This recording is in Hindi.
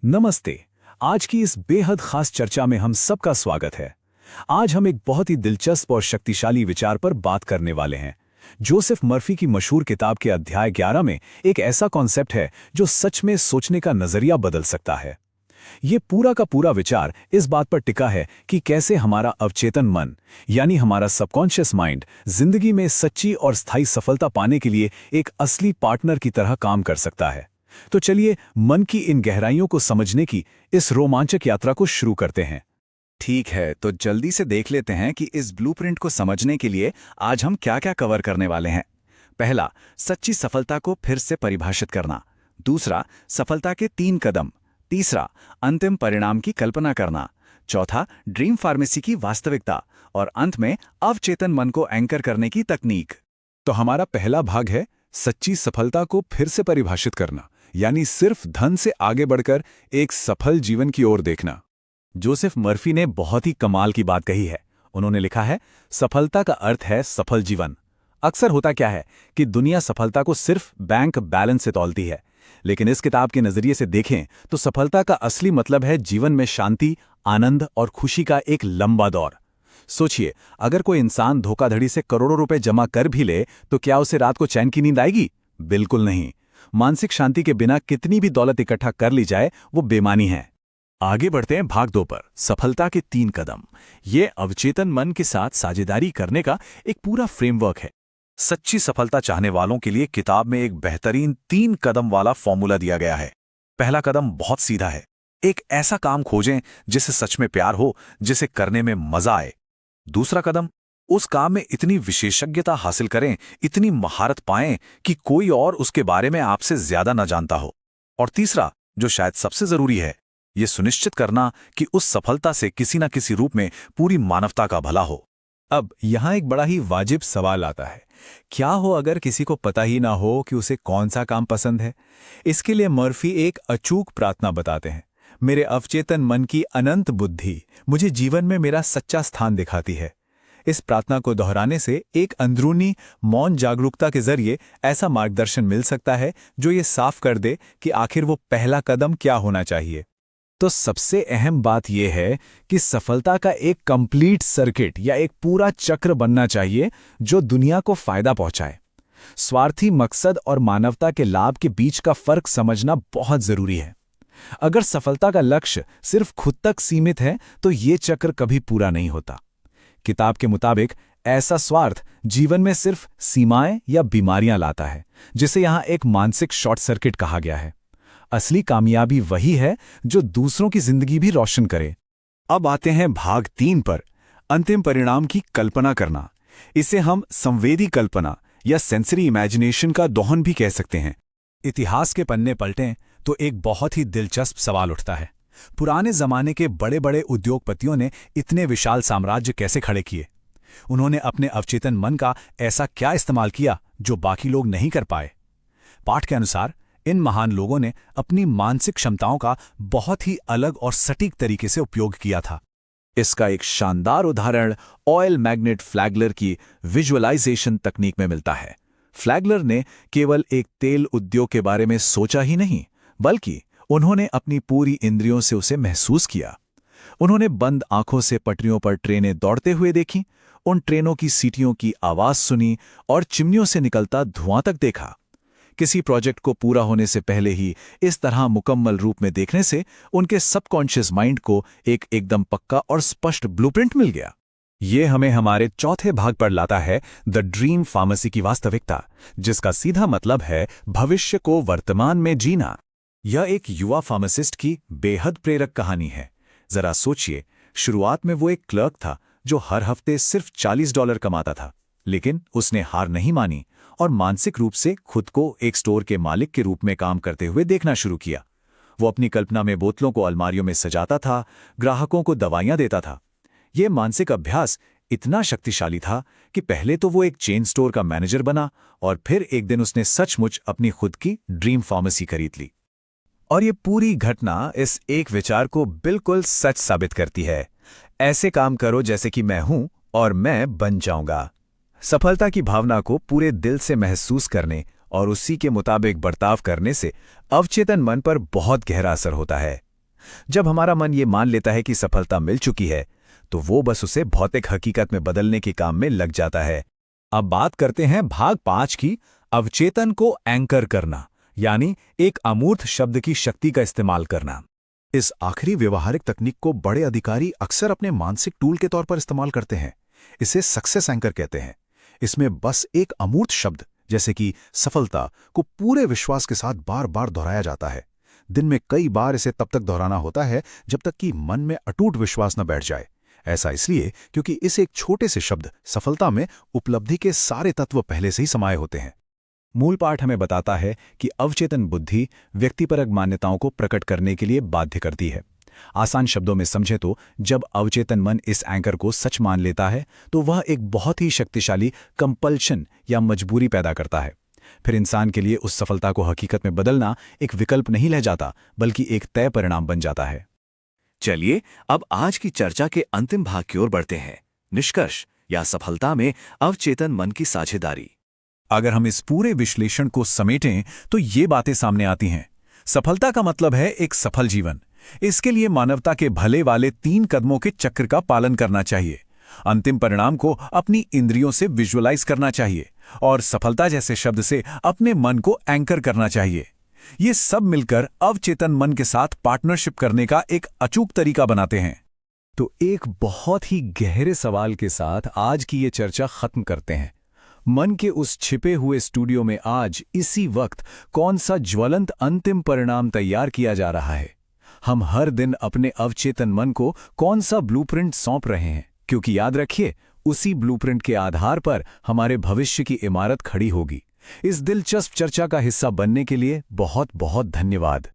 नमस्ते। आज की इस बेहद खास चर्चा में हम सबका स्वागत है। आज हम एक बहुत ही दिलचस्प और शक्तिशाली विचार पर बात करने वाले हैं। जोसेफ मर्फी की मशहूर किताब के अध्याय 11 में एक ऐसा कॉन्सेप्ट है जो सच में सोचने का नजरिया बदल सकता है। ये पूरा का पूरा विचार इस बात पर टिका है कि कैसे हमारा अवचेतन मन, यानी हमारा सबकॉन्शियस माइंड, जिंदगी में सच्ची और स्थायी सफलता पाने के लिए एक असली पार्टनर की तरह काम कर सकता है। तो चलिए मन की इन गहराइयों को समझने की इस रोमांचक यात्रा को शुरू करते हैं। ठीक है, तो जल्दी से देख लेते हैं कि इस ब्लूप्रिंट को समझने के लिए आज हम क्या-क्या कवर करने वाले हैं। पहला, सच्ची सफलता को फिर से परिभाषित करना। दूसरा, सफलता के 3 कदम। तीसरा, अंतिम परिणाम की कल्पना करना। चौथा, ड्रीम फार्मेसी की वास्तविकता। और अंत में अवचेतन मन को एंकर करने की तकनीक। तो हमारा पहला भाग है सच्ची सफलता को फिर से परिभाषित करना, यानी सिर्फ धन से आगे बढ़कर एक सफल जीवन की ओर देखना। जोसेफ मर्फी ने बहुत ही कमाल की बात कही है। उन्होंने लिखा है, सफलता का अर्थ है सफल जीवन। अक्सर होता क्या है कि दुनिया सफलता को सिर्फ बैंक बैलेंस से तौलती है, लेकिन इस किताब के नजरिए से देखें तो सफलता का असली मतलब है जीवन में शांति, आनंद और खुशी का एक लंबा दौर। सोचिए, अगर कोई इंसान धोखाधड़ी से करोड़ों रुपए जमा कर भी ले तो क्या उसे रात को चैन की नींद आएगी? बिल्कुल नहीं। मानसिक शांति के बिना कितनी भी दौलत इकट्ठा कर ली जाए, वो बेमानी है। आगे बढ़ते हैं भाग 2 पर, सफलता के 3 कदम। ये अवचेतन मन के साथ साझेदारी करने का एक पूरा फ्रेमवर्क है। सच्ची सफलता चाहने वालों के लिए किताब में एक बेहतरीन 3 कदम वाला फॉर्मूला दिया गया है। पहला कदम बहुत सीधा है। एक ऐसा काम खोजें जिसे सच में प्यार हो, जिसे करने में मजा आए। दूसरा कदम, उस काम में इतनी विशेषज्ञता हासिल करें, इतनी महारत पाएं कि कोई और उसके बारे में आपसे ज्यादा न जानता हो। और तीसरा, जो शायद सबसे जरूरी है, ये सुनिश्चित करना कि उस सफलता से किसी न किसी रूप में पूरी मानवता का भला हो। अब यहां एक बड़ा ही वाजिब सवाल आता है, क्या हो अगर किसी को पता ही ना हो कि उसे कौन सा काम पसंद है? इसके लिए मर्फी एक अचूक प्रार्थना बताते हैं। मेरे अवचेतन मन की अनंत बुद्धि मुझे जीवन में मेरा सच्चा स्थान दिखाती है। इस प्रार्थना को दोहराने से एक अंदरूनी मौन जागरूकता के जरिए ऐसा मार्गदर्शन मिल सकता है जो ये साफ कर दे कि आखिर वो पहला कदम क्या होना चाहिए। तो सबसे अहम बात यह है कि सफलता का एक कंप्लीट सर्किट या एक पूरा चक्र बनना चाहिए जो दुनिया को फायदा पहुंचाए। स्वार्थी मकसद और मानवता के लाभ के बीच का फर्क समझना बहुत जरूरी है। अगर सफलता का लक्ष्य सिर्फ खुद तक सीमित है तो ये चक्र कभी पूरा नहीं होता। किताब के मुताबिक ऐसा स्वार्थ जीवन में सिर्फ सीमाएं या बीमारियां लाता है, जिसे यहां एक मानसिक शॉर्ट सर्किट कहा गया है। असली कामयाबी वही है जो दूसरों की जिंदगी भी रोशन करे। अब आते हैं भाग 3 पर, अंतिम परिणाम की कल्पना करना। इसे हम संवेदी कल्पना या सेंसरी इमेजिनेशन का दोहन भी कह सकते हैं। इतिहास के पन्ने पलटें तो एक बहुत ही दिलचस्प सवाल उठता है, पुराने जमाने के बड़े बड़े उद्योगपतियों ने इतने विशाल साम्राज्य कैसे खड़े किए? उन्होंने अपने अवचेतन मन का ऐसा क्या इस्तेमाल किया जो बाकी लोग नहीं कर पाए? पाठ के अनुसार इन महान लोगों ने अपनी मानसिक क्षमताओं का बहुत ही अलग और सटीक तरीके से उपयोग किया था। इसका एक शानदार उदाहरण ऑयल मैग्नेट फ्लैगलर की विजुअलाइजेशन तकनीक में मिलता है। फ्लैगलर ने केवल एक तेल उद्योग के बारे में सोचा ही नहीं, बल्कि उन्होंने अपनी पूरी इंद्रियों से उसे महसूस किया। उन्होंने बंद आंखों से पटरियों पर ट्रेनें दौड़ते हुए देखीं, उन ट्रेनों की सीटियों की आवाज सुनी और चिमनियों से निकलता धुआं तक देखा। किसी प्रोजेक्ट को पूरा होने से पहले ही इस तरह मुकम्मल रूप में देखने से उनके सबकॉन्शियस माइंड को एक एकदम पक्का और स्पष्ट ब्लूप्रिंट मिल गया। ये हमें हमारे चौथे भाग पर लाता है, द ड्रीम फार्मेसी की वास्तविकता, जिसका सीधा मतलब है भविष्य को वर्तमान में जीना। यह एक युवा फार्मासिस्ट की बेहद प्रेरक कहानी है। जरा सोचिए, शुरुआत में वो एक क्लर्क था जो हर हफ्ते सिर्फ $40 कमाता था, लेकिन उसने हार नहीं मानी और मानसिक रूप से खुद को एक स्टोर के मालिक के रूप में काम करते हुए देखना शुरू किया। वो अपनी कल्पना में बोतलों को अलमारियों में सजाता था, ग्राहकों को दवाइयां देता था। ये मानसिक अभ्यास इतना शक्तिशाली था कि पहले तो वो एक चेन स्टोर का मैनेजर बना और फिर एक दिन उसने सचमुच अपनी खुद की ड्रीम फार्मेसी खरीद ली। और ये पूरी घटना इस एक विचार को बिल्कुल सच साबित करती है, ऐसे काम करो जैसे कि मैं हूं और मैं बन जाऊंगा। सफलता की भावना को पूरे दिल से महसूस करने और उसी के मुताबिक बर्ताव करने से अवचेतन मन पर बहुत गहरा असर होता है। जब हमारा मन ये मान लेता है कि सफलता मिल चुकी है, तो वो बस उसे भौतिक हकीकत में बदलने के काम में लग जाता है। अब बात करते हैं भाग 5 की, अवचेतन को एंकर करना, यानी एक अमूर्त शब्द की शक्ति का इस्तेमाल करना। इस आखिरी व्यवहारिक तकनीक को बड़े अधिकारी अक्सर अपने मानसिक टूल के तौर पर इस्तेमाल करते हैं। इसे सक्सेस एंकर कहते हैं। इसमें बस एक अमूर्त शब्द जैसे कि सफलता को पूरे विश्वास के साथ बार बार दोहराया जाता है। दिन में कई बार इसे तब तक दोहराना होता है जब तक कि मन में अटूट विश्वास न बैठ जाए। ऐसा इसलिए क्योंकि इस एक छोटे से शब्द सफलता में उपलब्धि के सारे तत्व पहले से ही समाये होते हैं। मूल पाठ हमें बताता है कि अवचेतन बुद्धि व्यक्तिपरक मान्यताओं को प्रकट करने के लिए बाध्य करती है। आसान शब्दों में समझे तो जब अवचेतन मन इस एंकर को सच मान लेता है तो वह एक बहुत ही शक्तिशाली कंपल्शन या मजबूरी पैदा करता है। फिर इंसान के लिए उस सफलता को हकीकत में बदलना एक विकल्प नहीं रह जाता, बल्कि एक तय परिणाम बन जाता है। चलिए अब आज की चर्चा के अंतिम भाग की ओर बढ़ते हैं, निष्कर्ष या सफलता में अवचेतन मन की साझेदारी। अगर हम इस पूरे विश्लेषण को समेटें तो ये बातें सामने आती हैं। सफलता का मतलब है एक सफल जीवन। इसके लिए मानवता के भले वाले 3 कदमों के चक्र का पालन करना चाहिए। अंतिम परिणाम को अपनी इंद्रियों से विजुअलाइज करना चाहिए और सफलता जैसे शब्द से अपने मन को एंकर करना चाहिए। ये सब मिलकर अवचेतन मन के साथ पार्टनरशिप करने का एक अचूक तरीका बनाते हैं। तो एक बहुत ही गहरे सवाल के साथ आज की ये चर्चा खत्म करते हैं। मन के उस छिपे हुए स्टूडियो में आज इसी वक्त कौन सा ज्वलंत अंतिम परिणाम तैयार किया जा रहा है? हम हर दिन अपने अवचेतन मन को कौन सा ब्लूप्रिंट सौंप रहे हैं? क्योंकि याद रखिए, उसी ब्लूप्रिंट के आधार पर हमारे भविष्य की इमारत खड़ी होगी। इस दिलचस्प चर्चा का हिस्सा बनने के लिए बहुत बहुत धन्यवाद।